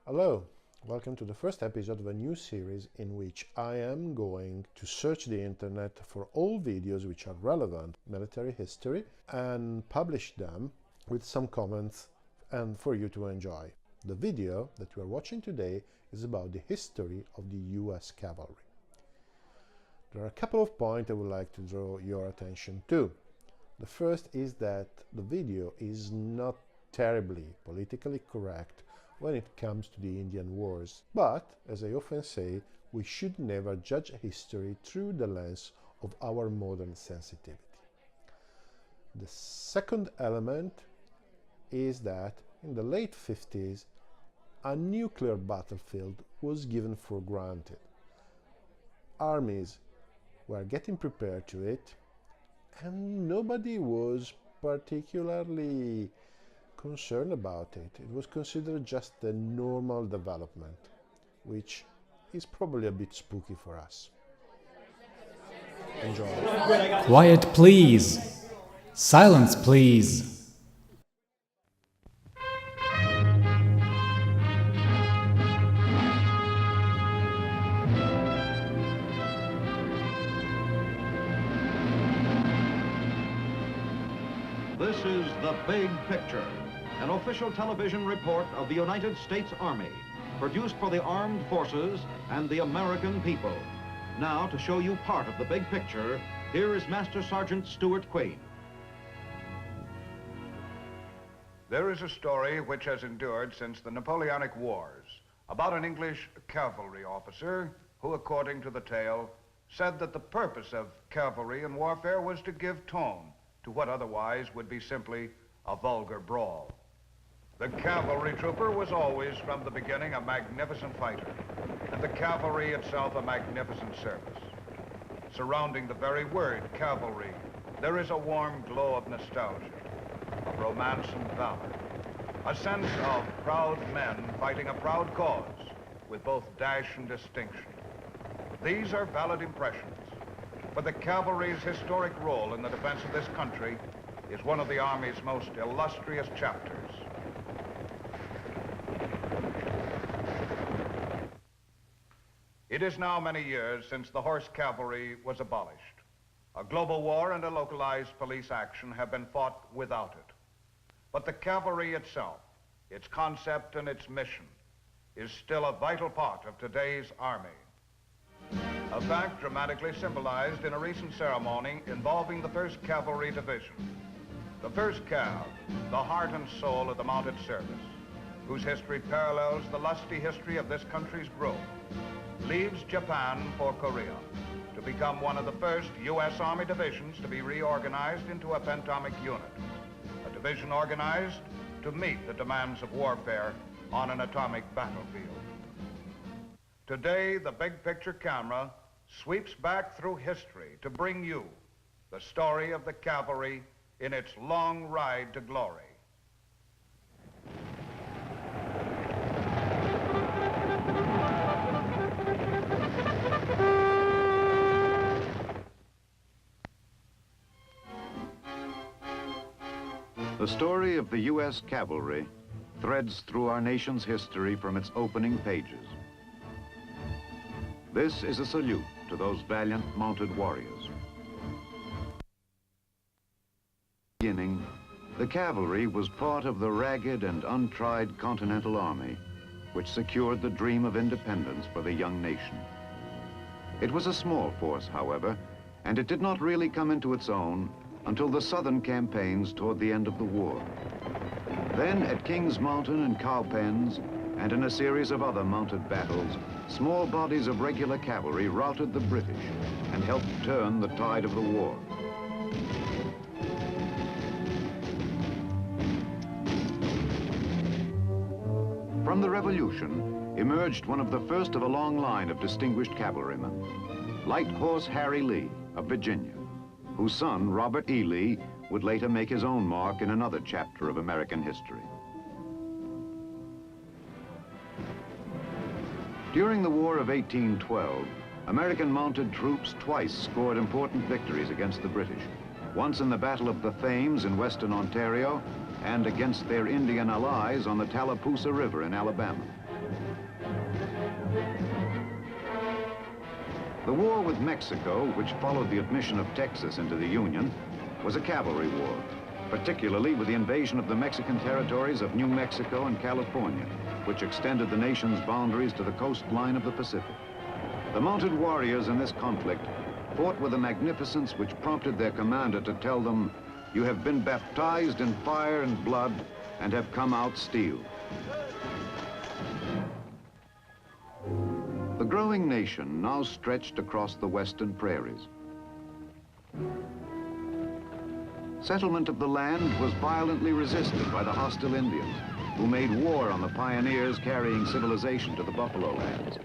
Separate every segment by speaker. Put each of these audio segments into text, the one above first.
Speaker 1: Hello, welcome to the first episode of a new series in which I am going to search the internet for all videos which are relevant military history and publish them with some comments and for you to enjoy. The video that we are watching today is about the history of the US Cavalry. There are a couple of points I would like to draw your attention to. The first is that the video is not terribly politically correct when it comes to the Indian Wars, but, as I often say, we should never judge history through the lens of our modern sensitivity. The second element is that in the late 50s, a nuclear battlefield was given for granted. Armies were getting prepared to it, and nobody was particularly concerned about it. It was considered just a normal development, which is probably a bit spooky for us. Enjoy.
Speaker 2: Quiet, please. Silence, please.
Speaker 3: This is The Big Picture, an official television report of the United States Army, produced for the armed forces and the American people. Now, to show you part of the big picture, here is Master Sergeant Stuart Queen.
Speaker 4: There is a story which has endured since the Napoleonic Wars about an English cavalry officer who, according to the tale, said that the purpose of cavalry in warfare was to give tone to what otherwise would be simply a vulgar brawl. The cavalry trooper was always, from the beginning, a magnificent fighter, and the cavalry itself a magnificent service. Surrounding the very word cavalry, there is a warm glow of nostalgia, of romance and valor, a sense of proud men fighting a proud cause with both dash and distinction. These are valid impressions, but the cavalry's historic role in the defense of this country is one of the Army's most illustrious chapters. It is now many years since the horse cavalry was abolished. A global war and a localized police action have been fought without it. But the cavalry itself, its concept and its mission, is still a vital part of today's Army. A fact dramatically symbolized in a recent ceremony involving the 1st Cavalry Division. The 1st Cav, the heart and soul of the mounted service, whose history parallels the lusty history of this country's growth, leaves Japan for Korea to become one of the first U.S. Army divisions to be reorganized into a pentomic unit, a division organized to meet the demands of warfare on an atomic battlefield. Today, the big picture camera sweeps back through history to bring you the story of the cavalry in its long ride to glory.
Speaker 3: The story of the U.S. Cavalry threads through our nation's history from its opening pages. This is a salute to those valiant mounted warriors. Beginning, the cavalry was part of the ragged and untried Continental Army, which secured the dream of independence for the young nation. It was a small force, however, and it did not really come into its own until the southern campaigns toward the end of the war. Then at Kings Mountain and Cowpens, and in a series of other mounted battles, small bodies of regular cavalry routed the British and helped turn the tide of the war. From the Revolution emerged one of the first of a long line of distinguished cavalrymen, Light Horse Harry Lee of Virginia, whose son, Robert E. Lee, would later make his own mark in another chapter of American history. During the War of 1812, American mounted troops twice scored important victories against the British, once in the Battle of the Thames in western Ontario and against their Indian allies on the Tallapoosa River in Alabama. The war with Mexico, which followed the admission of Texas into the Union, was a cavalry war, particularly with the invasion of the Mexican territories of New Mexico and California, which extended the nation's boundaries to the coastline of the Pacific. The mounted warriors in this conflict fought with a magnificence which prompted their commander to tell them, "You have been baptized in fire and blood and have come out steel." The growing nation now stretched across the western prairies. Settlement of the land was violently resisted by the hostile Indians, who made war on the pioneers carrying civilization to the buffalo lands.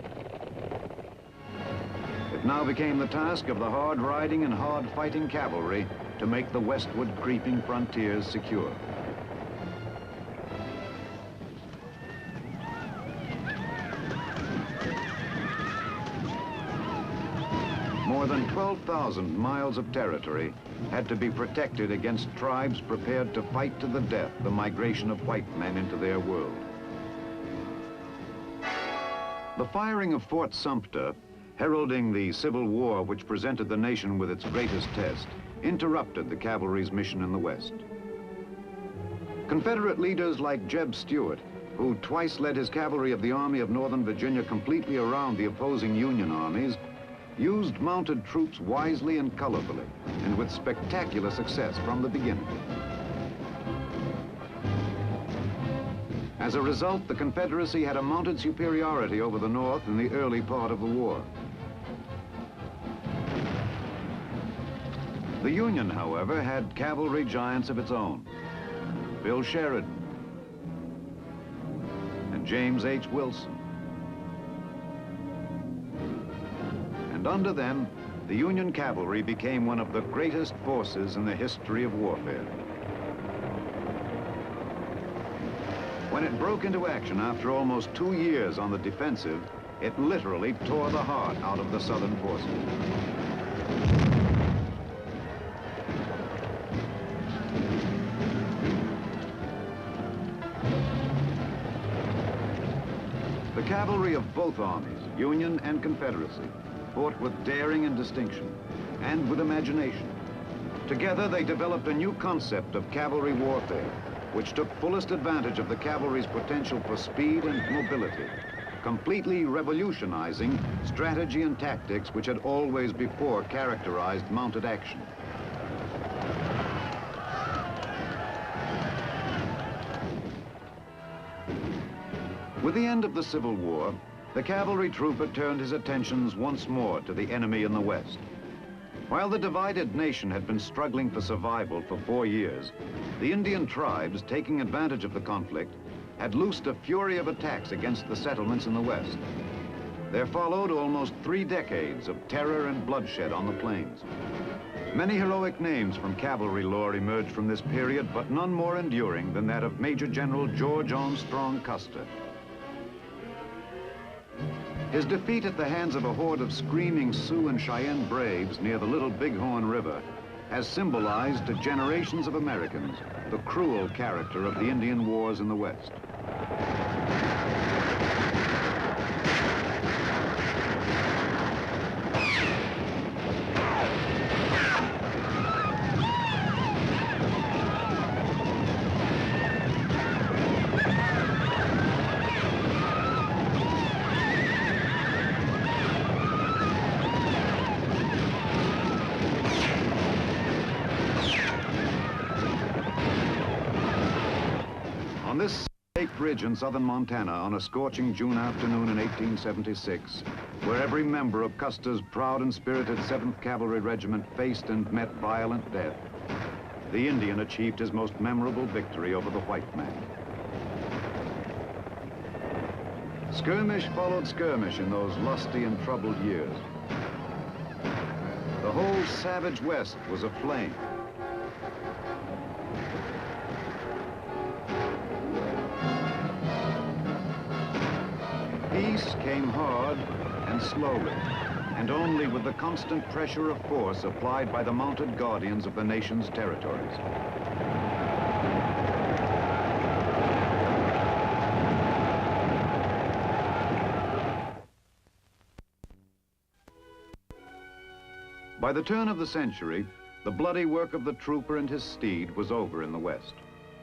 Speaker 3: It now became the task of the hard-riding and hard-fighting cavalry to make the westward creeping frontiers secure. More than 12,000 miles of territory had to be protected against tribes prepared to fight to the death the migration of white men into their world. The firing of Fort Sumter, heralding the Civil War which presented the nation with its greatest test, interrupted the cavalry's mission in the West. Confederate leaders like Jeb Stuart, who twice led his cavalry of the Army of Northern Virginia completely around the opposing Union armies, used mounted troops wisely and colorfully, and with spectacular success from the beginning. As a result, the Confederacy had a mounted superiority over the North in the early part of the war. The Union, however, had cavalry giants of its own: Bill Sheridan and James H. Wilson. And under them, the Union cavalry became one of the greatest forces in the history of warfare. When it broke into action after almost 2 years on the defensive, it literally tore the heart out of the Southern forces. The cavalry of both armies, Union and Confederacy, fought with daring and distinction, and with imagination. Together, they developed a new concept of cavalry warfare, which took fullest advantage of the cavalry's potential for speed and mobility, completely revolutionizing strategy and tactics which had always before characterized mounted action. With the end of the Civil War, the cavalry trooper turned his attentions once more to the enemy in the West. While the divided nation had been struggling for survival for 4 years, the Indian tribes, taking advantage of the conflict, had loosed a fury of attacks against the settlements in the West. There followed almost 3 decades of terror and bloodshed on the plains. Many heroic names from cavalry lore emerged from this period, but none more enduring than that of Major General George Armstrong Custer. His defeat at the hands of a horde of screaming Sioux and Cheyenne braves near the Little Bighorn River has symbolized to generations of Americans the cruel character of the Indian wars in the West. On this Lake Bridge in southern Montana on a scorching June afternoon in 1876, where every member of Custer's proud and spirited 7th Cavalry Regiment faced and met violent death, the Indian achieved his most memorable victory over the white man. Skirmish followed skirmish in those lusty and troubled years. The whole savage West was aflame. Peace came hard and slowly, and only with the constant pressure of force applied by the mounted guardians of the nation's territories. By the turn of the century, the bloody work of the trooper and his steed was over in the West.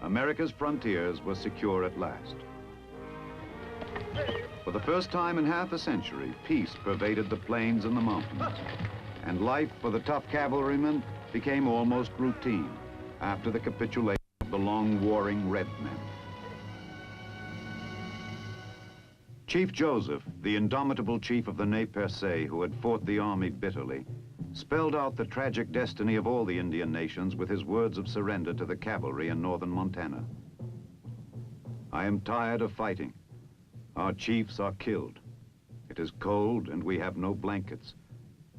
Speaker 3: America's frontiers were secure at last. For the first time in half a century, peace pervaded the plains and the mountains, and life for the tough cavalrymen became almost routine after the capitulation of the long warring red men. Chief Joseph, the indomitable chief of the Nez Perce who had fought the army bitterly, spelled out the tragic destiny of all the Indian nations with his words of surrender to the cavalry in northern Montana. I am tired of fighting. Our chiefs are killed. It is cold and we have no blankets.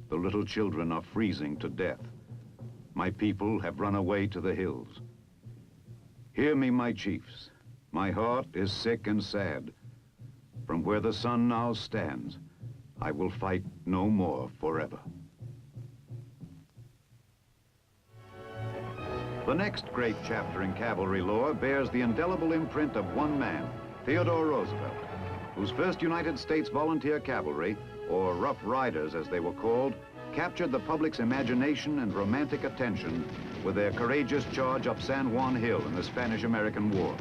Speaker 3: The little children are freezing to death. My people have run away to the hills. Hear me, my chiefs. My heart is sick and sad. From where the sun now stands, I will fight no more forever. The next great chapter in cavalry lore bears the indelible imprint of one man, Theodore Roosevelt, whose first United States Volunteer Cavalry, or Rough Riders as they were called, captured the public's imagination and romantic attention with their courageous charge up San Juan Hill in the Spanish-American War.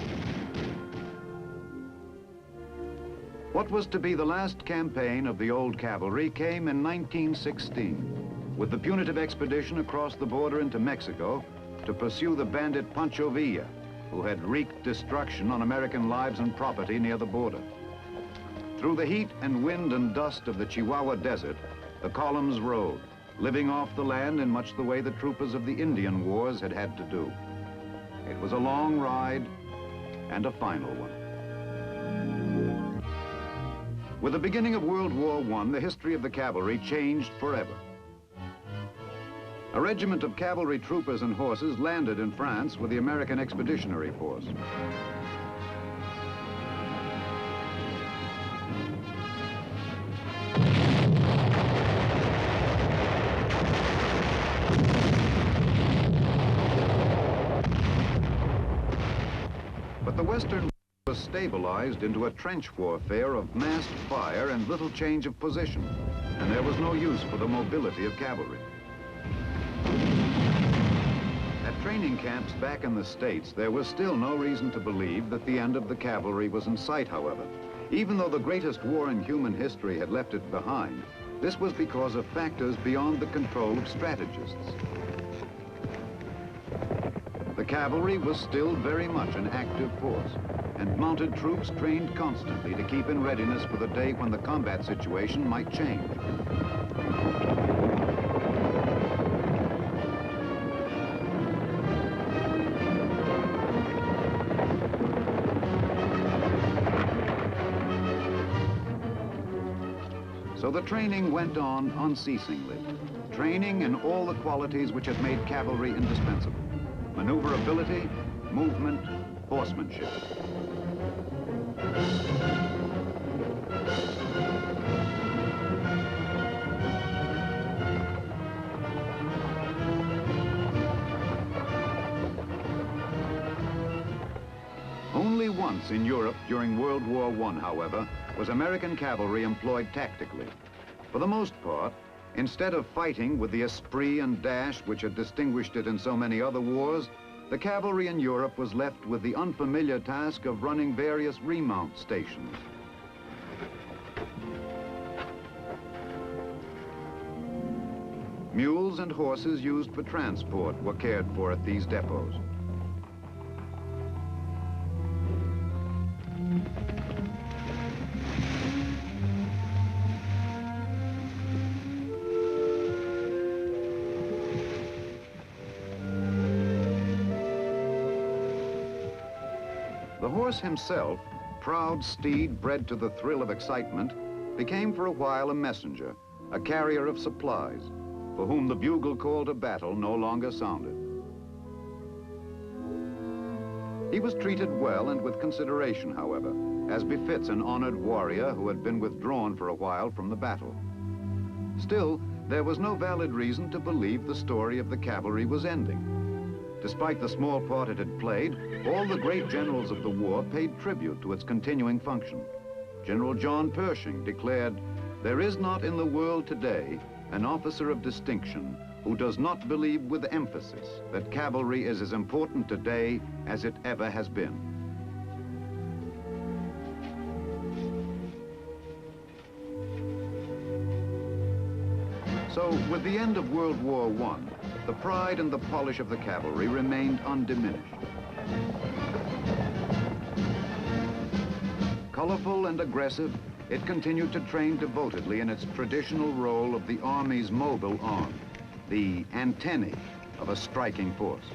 Speaker 3: What was to be the last campaign of the old cavalry came in 1916, with the punitive expedition across the border into Mexico to pursue the bandit Pancho Villa, who had wreaked destruction on American lives and property near the border. Through the heat and wind and dust of the Chihuahua Desert, the columns rode, living off the land in much the way the troopers of the Indian Wars had had to do. It was a long ride and a final one. With the beginning of World War I, the history of the cavalry changed forever. A regiment of cavalry troopers and horses landed in France with the American Expeditionary Force. But the Western was stabilized into a trench warfare of massed fire and little change of position, and there was no use for the mobility of cavalry. At training camps back in the States, there was still no reason to believe that the end of the cavalry was in sight, however. Even though the greatest war in human history had left it behind, this was because of factors beyond the control of strategists. The cavalry was still very much an active force, and mounted troops trained constantly to keep in readiness for the day when the combat situation might change. So the training went on unceasingly. Training in all the qualities which had made cavalry indispensable. Maneuverability, movement, horsemanship. Only once in Europe during World War I, however, was American cavalry employed tactically. For the most part, instead of fighting with the esprit and dash which had distinguished it in so many other wars, the cavalry in Europe was left with the unfamiliar task of running various remount stations. Mules and horses used for transport were cared for at these depots. The horse himself, proud steed bred to the thrill of excitement, became for a while a messenger, a carrier of supplies, for whom the bugle call to battle no longer sounded. He was treated well and with consideration, however, as befits an honored warrior who had been withdrawn for a while from the battle. Still, there was no valid reason to believe the story of the cavalry was ending. Despite the small part it had played, all the great generals of the war paid tribute to its continuing function. General John Pershing declared, "There is not in the world today an officer of distinction who does not believe with emphasis that cavalry is as important today as it ever has been." So, with the end of World War I, the pride and the polish of the cavalry remained undiminished. Colorful and aggressive, it continued to train devotedly in its traditional role of the Army's mobile arm, the antennae of a striking force.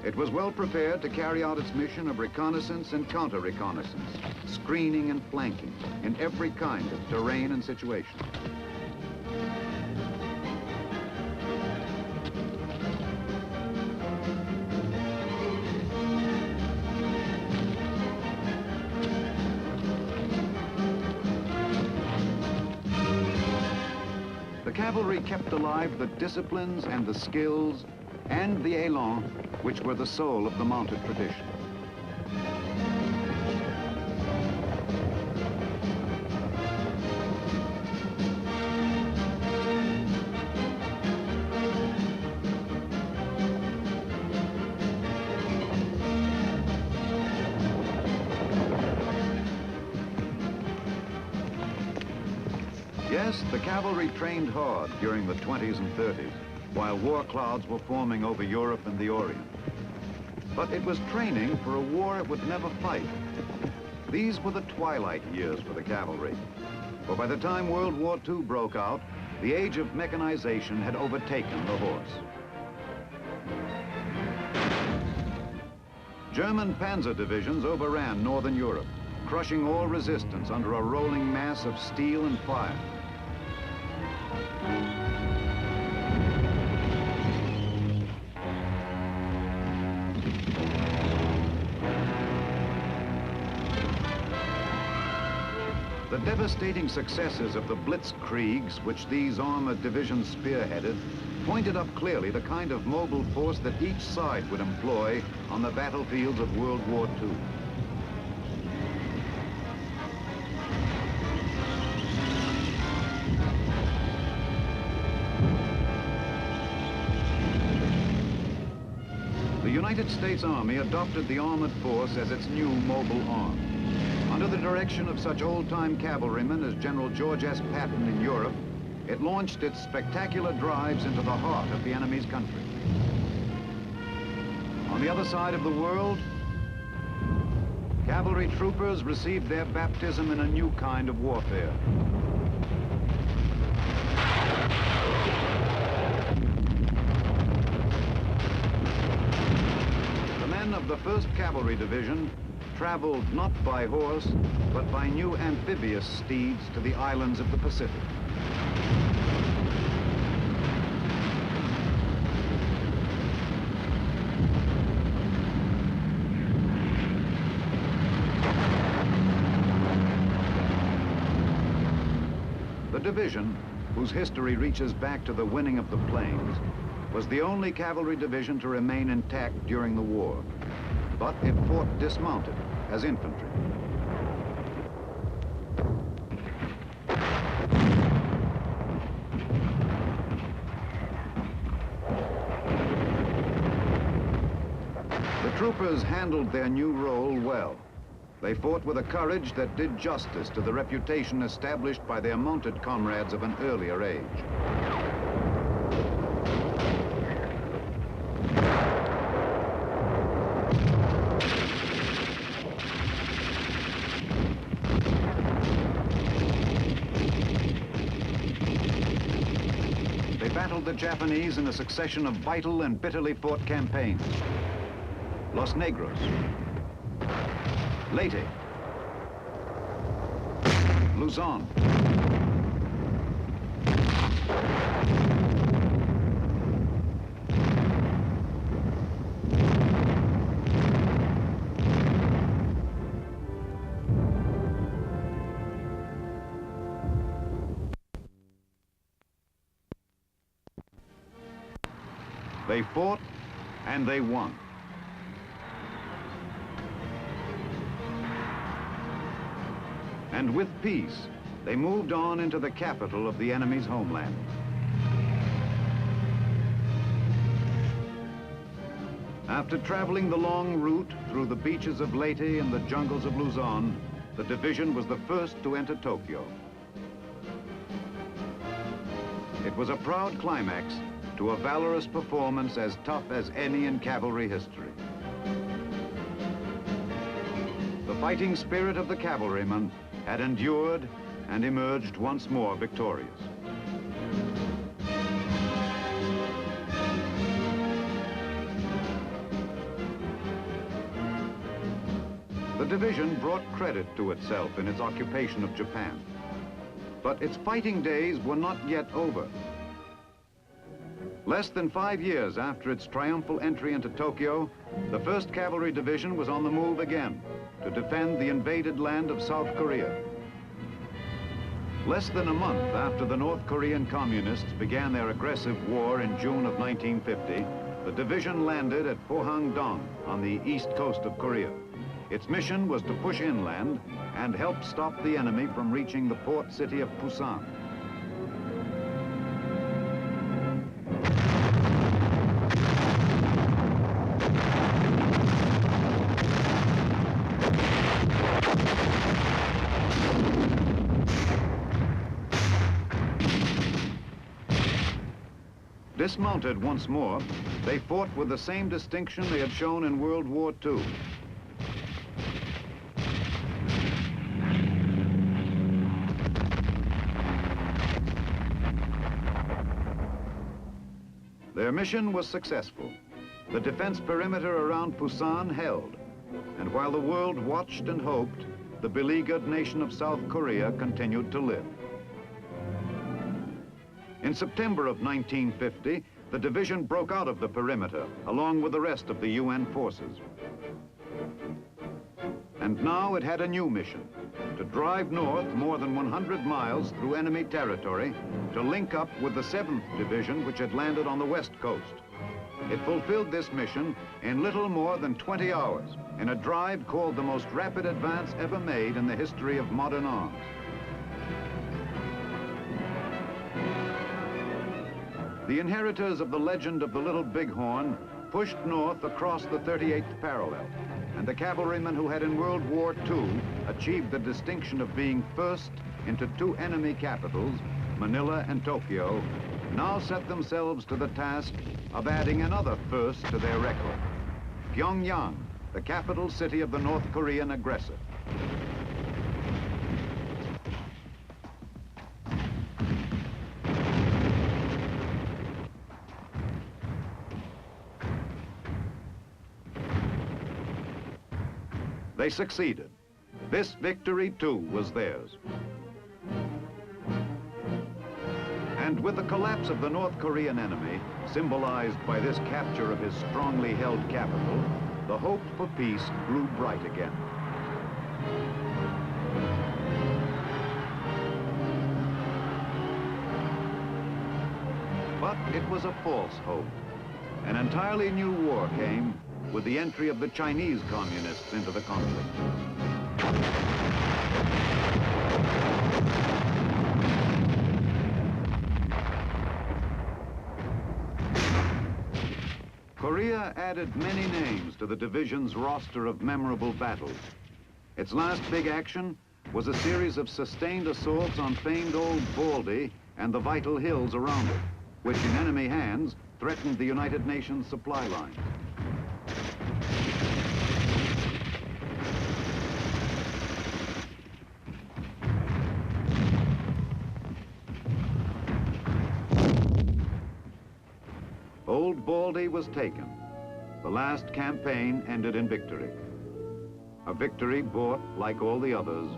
Speaker 3: It was well prepared to carry out its mission of reconnaissance and counter-reconnaissance, screening and flanking in every kind of terrain and situation. The cavalry kept alive the disciplines and the skills and the élan which were the soul of the mounted tradition. Yes, the cavalry trained hard during the 20s and 30s, while war clouds were forming over Europe and the Orient. But it was training for a war it would never fight. These were the twilight years for the cavalry. For by the time World War II broke out, the age of mechanization had overtaken the horse. German panzer divisions overran northern Europe, crushing all resistance under a rolling mass of steel and fire. The devastating successes of the blitzkriegs, which these armored divisions spearheaded, pointed up clearly the kind of mobile force that each side would employ on the battlefields of World War II. The United States Army adopted the armored force as its new mobile arm. Under the direction of such old-time cavalrymen as General George S. Patton in Europe, it launched its spectacular drives into the heart of the enemy's country. On the other side of the world, cavalry troopers received their baptism in a new kind of warfare. The men of the 1st Cavalry Division traveled not by horse, but by new amphibious steeds to the islands of the Pacific. The division, whose history reaches back to the winning of the plains, was the only cavalry division to remain intact during the war, but it fought dismounted as infantry. The troopers handled their new role well. They fought with a courage that did justice to the reputation established by their mounted comrades of an earlier age. They battled the Japanese in a succession of vital and bitterly fought campaigns. Los Negros, Leyte, Luzon, They fought and they won. And with peace, they moved on into the capital of the enemy's homeland. After traveling the long route through the beaches of Leyte and the jungles of Luzon, the division was the first to enter Tokyo. It was a proud climax to a valorous performance as tough as any in cavalry history. The fighting spirit of the cavalrymen had endured and emerged once more victorious. The division brought credit to itself in its occupation of Japan. But its fighting days were not yet over. Less than 5 years after its triumphal entry into Tokyo, the 1st Cavalry Division was on the move again to defend the invaded land of South Korea. Less than a month after the North Korean communists began their aggressive war in June of 1950, the division landed at Pohang-dong on the east coast of Korea. Its mission was to push inland and help stop the enemy from reaching the port city of Busan. Dismounted once more, they fought with the same distinction they had shown in World War II. Their mission was successful. The defense perimeter around Busan held, and while the world watched and hoped, the beleaguered nation of South Korea continued to live. In September of 1950, the division broke out of the perimeter, along with the rest of the UN forces. And now it had a new mission, to drive north more than 100 miles through enemy territory to link up with the 7th Division, which had landed on the west coast. It fulfilled this mission in little more than 20 hours, in a drive called the most rapid advance ever made in the history of modern arms. The inheritors of the legend of the Little Bighorn pushed north across the 38th parallel, and the cavalrymen who had in World War II achieved the distinction of being first into 2 enemy capitals, Manila and Tokyo, now set themselves to the task of adding another first to their record, Pyongyang, the capital city of the North Korean aggressor. They succeeded. This victory, too, was theirs. And with the collapse of the North Korean enemy, symbolized by this capture of his strongly held capital, the hope for peace grew bright again. But it was a false hope. An entirely new war came with the entry of the Chinese communists into the conflict. Korea added many names to the division's roster of memorable battles. Its last big action was a series of sustained assaults on famed Old Baldy and the vital hills around it, which in enemy hands threatened the United Nations supply lines. Old Baldy was taken. The last campaign ended in victory. A victory bought, like all the others,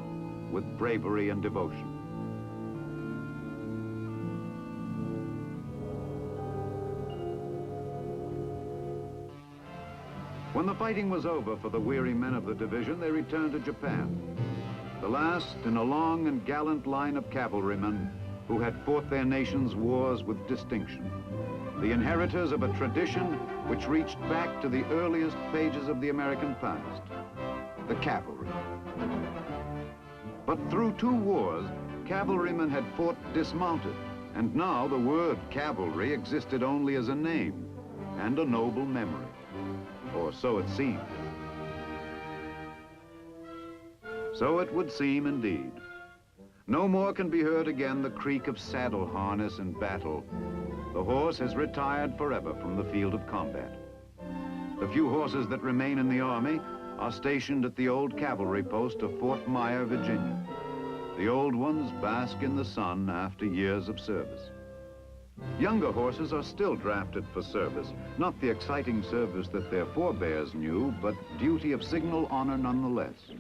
Speaker 3: with bravery and devotion. When the fighting was over for the weary men of the division, they returned to Japan. The last in a long and gallant line of cavalrymen who had fought their nation's wars with distinction, the inheritors of a tradition which reached back to the earliest pages of the American past, the cavalry. But through 2 wars, cavalrymen had fought dismounted, and now the word cavalry existed only as a name and a noble memory, or so it seemed. So it would seem indeed. No more can be heard again the creak of saddle harness in battle. The horse has retired forever from the field of combat. The few horses that remain in the army are stationed at the old cavalry post of Fort Myer, Virginia. The old ones bask in the sun after years of service. Younger horses are still drafted for service, not the exciting service that their forebears knew, but duty of signal honor nonetheless.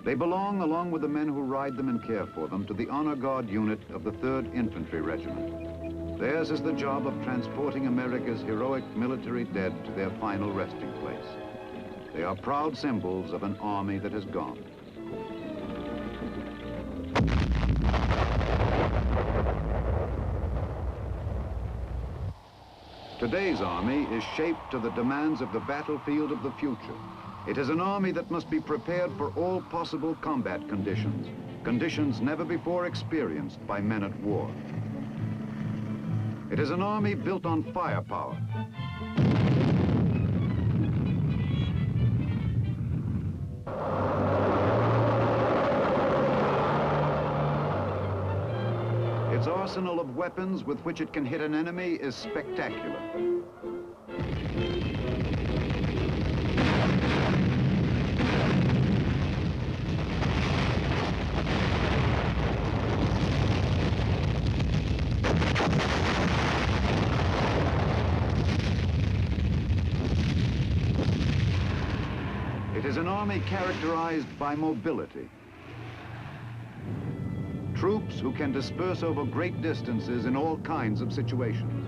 Speaker 3: They belong, along with the men who ride them and care for them, to the Honor Guard unit of the 3rd Infantry Regiment. Theirs is the job of transporting America's heroic military dead to their final resting place. They are proud symbols of an army that has gone. Today's army is shaped to the demands of the battlefield of the future. It is an army that must be prepared for all possible combat conditions, conditions never before experienced by men at war. It is an army built on firepower. Its arsenal of weapons with which it can hit an enemy is spectacular. It is an army characterized by mobility. Troops who can disperse over great distances in all kinds of situations.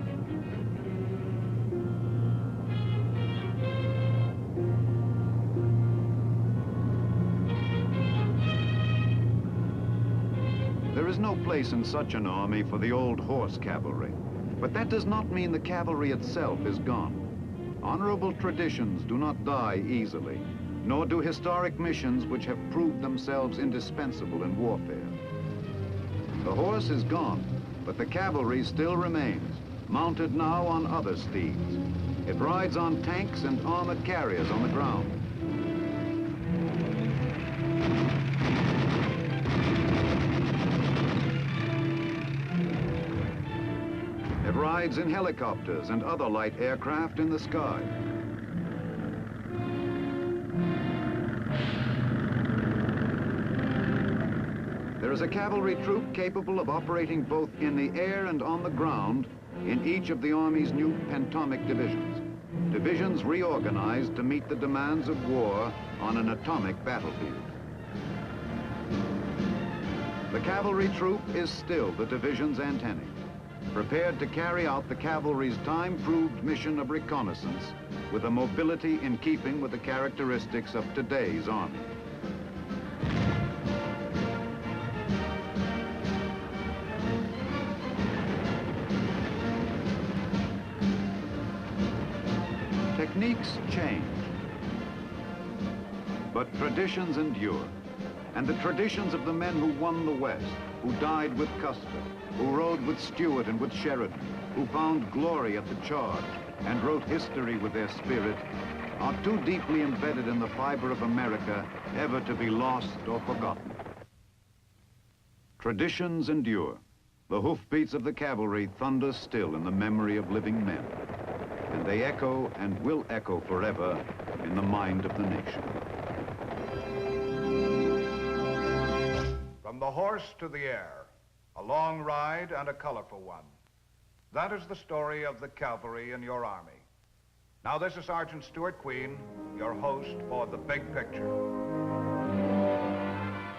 Speaker 3: There is no place in such an army for the old horse cavalry, but that does not mean the cavalry itself is gone. Honorable traditions do not die easily, nor do historic missions which have proved themselves indispensable in warfare. The horse is gone, but the cavalry still remains, mounted now on other steeds. It rides on tanks and armored carriers on the ground. It rides in helicopters and other light aircraft in the sky. There is a cavalry troop capable of operating both in the air and on the ground in each of the Army's new pentomic divisions. Divisions reorganized to meet the demands of war on an atomic battlefield. The cavalry troop is still the division's antennae, prepared to carry out the cavalry's time-proved mission of reconnaissance with a mobility in keeping with the characteristics of today's Army. Techniques change, but traditions endure. And the traditions of the men who won the West, who died with Custer, who rode with Stuart and with Sheridan, who found glory at the charge and wrote history with their spirit, are too deeply embedded in the fiber of America ever to be lost or forgotten. Traditions endure. The hoofbeats of the cavalry thunder still in the memory of living men, and they echo and will echo forever in the mind of the nation.
Speaker 4: From the horse to the air, a long ride and a colorful one. That is the story of the cavalry in your Army. Now this is Sergeant Stuart Queen, your host for The Big Picture.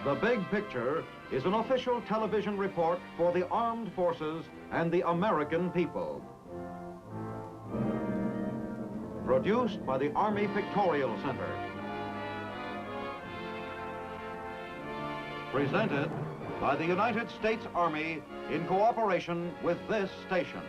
Speaker 5: The Big Picture is an official television report for the armed forces and the American people. Produced by the Army Pictorial Center. Presented by the United States Army in cooperation with this station.